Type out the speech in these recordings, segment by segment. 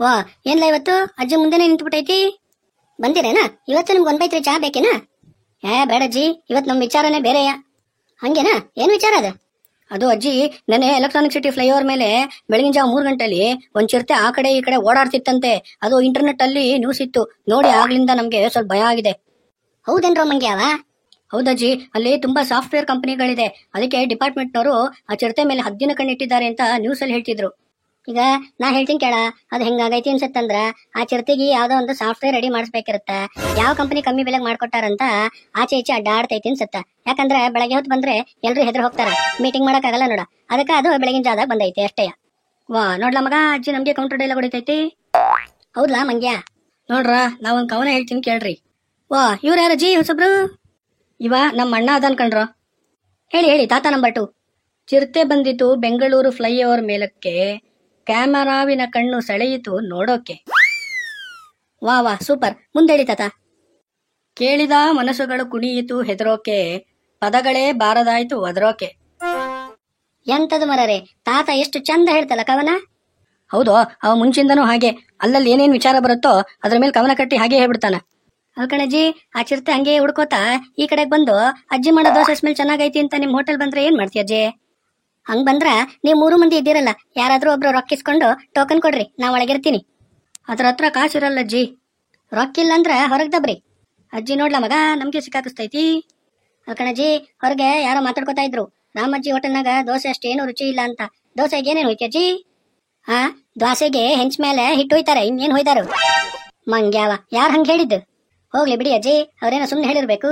ವಾ ಏನ್ಲ ಇವತ್ತು ಅಜ್ಜಿ ಮುಂದೆನೆ ನಿಂತ್ಬಿಟ್ಟೈತಿ. ಬಂದಿರೇನಾ ಇವತ್ತು? ನಿಮ್ಗೆ ಒಂದ್ ಚಹಾ ಬೇಕೇನಾ? ಬೇಡಜ್ಜಿ, ಇವತ್ತು ನಮ್ ವಿಚಾರನೇ ಬೇರೆಯಾ. ಹಂಗೇನಾ? ಏನ್ ವಿಚಾರ ಅದ? ಅದು ಅಜ್ಜಿ, ನೆನೆ ಎಲೆಕ್ಟ್ರಾನಿಕ್ ಸಿಟಿ ಫ್ಲೈಓವರ್ ಮೇಲೆ ಬೆಳಗಿನ ಜಾವ 3 ಗಂಟೆಲಿ ಒಂದ್ ಚಿರತೆ ಆ ಕಡೆ ಈ ಕಡೆ ಓಡಾಡ್ತಿತ್ತಂತೆ. ಅದು ಇಂಟರ್ನೆಟ್ ಅಲ್ಲಿ ನ್ಯೂಸ್ ಇತ್ತು ನೋಡಿ, ಆಗ್ಲಿಂದ ನಮ್ಗೆ ಸ್ವಲ್ಪ ಭಯ ಆಗಿದೆ. ಹೌದೇನ್ರೋ ಮಂಗ್ಯಾವ? ಹೌದಜ್ಜಿ, ಅಲ್ಲಿ ತುಂಬಾ ಸಾಫ್ಟ್ವೇರ್ ಕಂಪನಿಗಳಿದೆ, ಅದಕ್ಕೆ ಡಿಪಾರ್ಟ್ಮೆಂಟ್ನವರು ಆ ಚಿರತೆ ಮೇಲೆ ಹದ್ದಿನ ಕಣ್ಣಿಟ್ಟಿದ್ದಾರೆ ಅಂತ ನ್ಯೂಸ್ ಅಲ್ಲಿ ಹೇಳ್ತಿದ್ರು. ಈಗ ನಾ ಹೇಳ್ತೀನಿ ಕೇಳ, ಅದು ಹೆಂಗಾಗೈತಿ ಅನ್ಸತ್ತಂದ್ರ ಆ ಚಿರತೆಗೆ ಯಾವ್ದೋ ಒಂದು ಸಾಫ್ಟ್ವೇರ್ ರೆಡಿ ಮಾಡಿಸ್ಬೇಕಿರತ್ತ. ಯಾವ ಕಂಪನಿ ಕಮ್ಮಿ ಬೆಲೆಗೆ ಮಾಡ್ಕೊಟ್ಟಾರಂತ ಆಚೆ ಈಚೆ ಅಡ್ಡಾಡ್ತೈತಿ ಅನ್ಸತ್ತ. ಯಾಕಂದ್ರೆ ಬೆಳಗ್ಗೆ ಹೊತ್ತು ಬಂದ್ರೆ ಎಲ್ರು ಹೆದ್ರ ಹೋಗ್ತಾರ, ಮೀಟಿಂಗ್ ಮಾಡಕ್ ಆಗಲ್ಲ ನೋಡ. ಅದಕ್ಕೆ ಅದು ಬೆಳಗಿನ ಜಾವದಾಗ ಬಂದೈತಿ ಅಷ್ಟೇ. ವಾ ನೋಡ್ಲಾ ಮಗ, ಅಜ್ಜಿ ನಮ್ಗೆ ಕೌಂಟರ್ ಡೈಲಾಗ್ ಹೊಡಿತೈತಿ. ಹೌದಾ ಮಂಗ್ಯ? ನೋಡ್ರ, ನಾವೊಂದ್ ಕವನ ಹೇಳ್ತೀನಿ ಕೇಳ್ರಿ. ವಾ ಇವ್ರ ಯಾರಜ್ಜಿ ಹೊಸಬ್ರು? ಇವ ನಮ್ಮ ಅಣ್ಣ ಅದನ್ ಕಣ್ರ. ಹೇಳಿ ಹೇಳಿ ತಾತ ನಂಬರ್ 2. ಚಿರತೆ ಬಂದಿತು ಬೆಂಗಳೂರು ಫ್ಲೈಓವರ್ ಮೇಲಕ್ಕೆ, ಕ್ಯಾಮರಾವಿನ ಕಣ್ಣು ಸೆಳೆಯಿತು ನೋಡೋಕೆ. ವಾ ವಾ ಸೂಪರ್, ಮುಂದೇಳಿ ತಾತ. ಕೇಳಿದ ಮನಸ್ಸುಗಳು ಕುಣಿಯಿತು ಹೆದರೋಕೆ, ಪದಗಳೇ ಬಾರದಾಯ್ತು ಒದರೋಕೆ. ಎಂತದು ಮರರೆ, ತಾತ ಎಷ್ಟು ಚಂದ ಹೇಳ್ತಲ್ಲ ಕವನ. ಹೌದು, ಅವ ಮುಂಚಿಂದನೂ ಹಾಗೆ, ಅಲ್ಲಲ್ಲಿ ಏನೇನ್ ವಿಚಾರ ಬರುತ್ತೋ ಅದ್ರ ಮೇಲೆ ಕವನ ಕಟ್ಟಿ ಹಾಗೆ ಹೇಳ್ಬಿಡ್ತಾನ. ಅಲ್ಕಣಜ್ಜಿ, ಆ ಚಿರತೆ ಹಂಗೆ ಹುಡ್ಕೋತಾ ಈ ಕಡೆಗೆ ಬಂದು ಅಜ್ಜಿ ಮಾಡೋ ದೋಸೆ ಸ್ಮೆಲ್ ಚೆನ್ನಾಗೈತಿ ಅಂತ ನಿಮ್ ಹೋಟೆಲ್ ಬಂದ್ರೆ ಏನ್ ಮಾಡ್ತೀಯ ಅಜ್ಜಿ? ಹಂಗ್ ಬಂದ್ರ ನೀವ್ 3 ಮಂದಿ ಇದ್ದೀರಲ್ಲ, ಯಾರಾದ್ರೂ ಒಬ್ರು ರೊಕ್ಕಿಸ್ಕೊಂಡು ಟೋಕನ್ ಕೊಡ್ರಿ, ನಾ ಒಳಗಿರ್ತೀನಿ. ಅದ್ರ ಹತ್ರ ಕಾಸಿರಲ್ಲ ಅಜ್ಜಿ. ರೊಕ್ಕಿಲ್ಲ ಅಂದ್ರ ಹೊರಗ್ ದಬ್ರಿ. ಅಜ್ಜಿ ನೋಡ್ಲಾ ಮಗ, ನಮ್ಗೆ ಸಿಕ್ಕಾಕಿಸ್ತೈತಿ. ಅಲ್ಕಣಜ್ಜಿ, ಹೊರಗೆ ಯಾರೋ ಮಾತಾಡ್ಕೊತಾ ಇದ್ರು, ರಾಮಜ್ಜಿ ಹೋಟೆಲ್ನಾಗ ದೋಸೆ ಅಷ್ಟೇನು ರುಚಿ ಇಲ್ಲ ಅಂತ. ದೋಸೆಗೆ ಏನೇನು ಹೋಯ್ತಿ ಅಜ್ಜಿ? ದೋಸೆಗೆ ಹೆಂಚ್ ಮೇಲೆ ಹಿಟ್ಟು ಹೋಯ್ತಾರೆ, ಇನ್ನೇನ್ ಹೋಯ್ದಾರು. ಮಂಗ್ಯಾವ, ಯಾರು ಹಂಗ ಹೇಳಿದ್ದು? ಹೋಗ್ಲಿ ಬಿಡಿ ಅಜ್ಜಿ, ಅವ್ರೇನೋ ಸುಮ್ನೆ ಹೇಳಿರ್ಬೇಕು.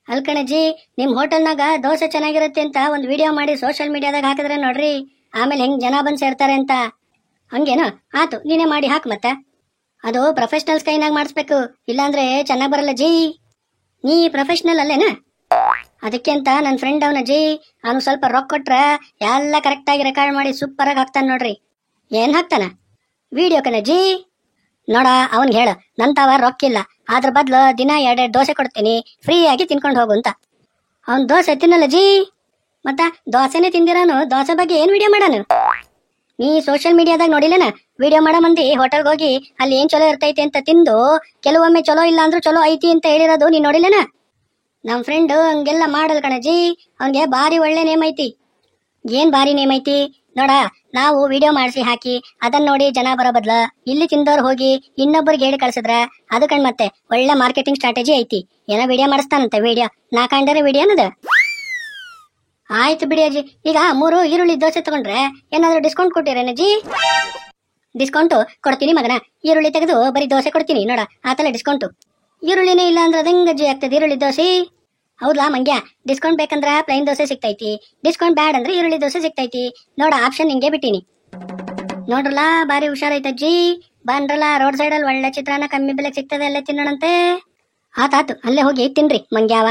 ಅಲ್ಕಣಜ್ಜಿ, ನಿಮ್ ಹೋಟೆಲ್ನಾಗ ದೋಸೆ ಚೆನ್ನಾಗಿರುತ್ತೆ ಅಂತ ಒಂದ್ ವಿಡಿಯೋ ಮಾಡಿ ಸೋಷಿಯಲ್ ಮೀಡಿಯಾದಾಗ ಹಾಕಿದ್ರೆ ನೋಡ್ರಿ, ಆಮೇಲೆ ಹೆಂಗ್ ಜನ ಬಂದ್ ಸೇರ್ತಾರೆ ಅಂತ. ಹಂಗೇನೋ? ಆತು, ನೀನೇ ಮಾಡಿ ಹಾಕ್ ಮತ್ತ. ಅದು ಪ್ರೊಫೆಷನಲ್ಸ್ ಕೈನಾಗ ಮಾಡಿಸ್ಬೇಕು, ಇಲ್ಲಾಂದ್ರೆ ಚೆನ್ನಾಗ್ ಬರಲ್ಲ ಜಿ. ನೀ ಪ್ರೊಫೆಷನಲ್ ಅಲ್ಲೇನ? ಅದಕ್ಕೆ ಅಂತ ನನ್ನ ಫ್ರೆಂಡ್ ಅವನಜ್ಜಿ, ಅವನು ಸ್ವಲ್ಪ ರೊಕ್ಕ ಕೊಟ್ರ ಎಲ್ಲ ಕರೆಕ್ಟ್ ಆಗಿ ರೆಕಾರ್ಡ್ ಮಾಡಿ ಸೂಪರ್ ಆಗಿ ಹಾಕ್ತಾನ ನೋಡ್ರಿ. ಏನ್ ಹಾಕ್ತಾನ? ವಿಡಿಯೋ ಕಣಜ್ಜಿ. ನೋಡ, ಅವನ್ಗೆ ಹೇಳ ನಂತವ ರೊಕ್ಕಿಲ್ಲ, ಅದ್ರ ಬದ್ಲು ದಿನ 2 ದೋಸೆ ಕೊಡ್ತೀನಿ, ಫ್ರೀ ಆಗಿ ತಿನ್ಕೊಂಡು ಹೋಗು ಅಂತ. ಅವ್ನ್ ದೋಸೆ ತಿನ್ನಲ್ಲ ಜಿ. ಮತ್ತ ದೋಸೆನೆ ತಿಂದಿರಾನು, ದೋಸೆ ಬಗ್ಗೆ ಏನ್ ವಿಡಿಯೋ ಮಾಡಾನು? ನೀ ಸೋಷಿಯಲ್ ಮೀಡಿಯಾದಾಗ ನೋಡಿಲ್ಲನ? ವಿಡಿಯೋ ಮಾಡೋ ಮಂದಿ ಹೋಟೆಲ್ಗೆ ಹೋಗಿ ಅಲ್ಲಿ ಏನ್ ಚಲೋ ಇರ್ತೈತಿ ಅಂತ ತಿಂದು, ಕೆಲವೊಮ್ಮೆ ಚಲೋ ಇಲ್ಲ ಅಂದ್ರೂ ಚಲೋ ಐತಿ ಅಂತ ಹೇಳಿರೋದು ನೀ ನೋಡಿಲ್ಲನ? ನಮ್ ಫ್ರೆಂಡ್ ಹಂಗೆಲ್ಲ ಮಾಡಲ್ ಕಣಜ್ಜಿ, ಅವನ್ಗೆ ಬಾರಿ ಒಳ್ಳೆ ನೇಮ್ ಐತಿ. ಏನ್ ಬಾರಿ ನೇಮ್ ಐತಿ ನೋಡ, ನಾವು ವಿಡಿಯೋ ಮಾಡಿಸಿ ಹಾಕಿ ಅದನ್ನ ನೋಡಿ ಜನ ಬರೋ ಬದ್ಲ ಇಲ್ಲಿ ತಿಂದವ್ರು ಹೋಗಿ ಇನ್ನೊಬ್ಬರಿಗೆ ಹೇಳಿ ಕಳ್ಸಿದ್ರ ಅದು ಕಣ್ ಮತ್ತೆ ಒಳ್ಳೆ ಮಾರ್ಕೆಟಿಂಗ್ ಸ್ಟ್ರಾಟಜಿ ಐತಿ. ಏನೋ ವಿಡಿಯೋ ಮಾಡಿಸ್ತಾನಂತೆ, ವಿಡಿಯೋ ನಾ ಕಂಡರೆ ವಿಡಿಯೋ ಅನ್ನೋದು. ಆಯ್ತು ಬಿಡಿ ಅಜ್ಜಿ, ಈಗ 3 ಈರುಳ್ಳಿ ದೋಸೆ ತಗೊಂಡ್ರೆ ಏನಾದ್ರು ಡಿಸ್ಕೌಂಟ್ ಕೊಟ್ಟಿರೇನಜ್ಜಿ? ಡಿಸ್ಕೌಂಟ್ ಕೊಡ್ತೀನಿ ಮಗನ, ಈರುಳ್ಳಿ ತೆಗೆದು ಬರೀ ದೋಸೆ ಕೊಡ್ತೀನಿ ನೋಡ, ಆತಲ್ಲ ಡಿಸ್ಕೌಂಟು. ಈರುಳ್ಳಿನೇ ಇಲ್ಲ ಅಂದ್ರೆ ಅದಂಗಜ್ಜಿ ಆಗ್ತದೆ ಈರುಳ್ಳಿ ದೋಸೆ? ಹೌದಾ ಮಂಗ್ಯ, ಡಿಸ್ಕೌಂಟ್ ಬೇಕಂದ್ರ ಪ್ಲೈನ್ ದೋಸೆ ಸಿಗ್ತೈತಿ, ಡಿಸ್ಕೌಂಟ್ ಬ್ಯಾಡ್ ಅಂದ್ರೆ ಈರುಳ್ಳಿ ದೋಸೆ ಸಿಗ್ತೈತಿ ನೋಡ, ಆಪ್ಷನ್ ನಿಂಗೆ ಬಿಟ್ಟಿನಿ. ನೋಡ್ರಲ್ಲ, ಬಾರಿ ಹುಷಾರೈತಜ್ಜಿ. ಬಂದ್ರಲ್ಲ, ರೋಡ್ ಸೈಡ್ ಅಲ್ಲಿ ಒಳ್ಳೆ ಚಿತ್ರಾನ್ನ ಕಮ್ಮಿ ಬೆಲೆಗೆ ಸಿಗ್ತದೆ, ಅಲ್ಲೇ ತಿನ್ನೋಣಂತೆ. ಆತಾತು, ಅಲ್ಲೇ ಹೋಗಿ ತಿನ್ರಿ ಮಂಗ್ಯಾವ.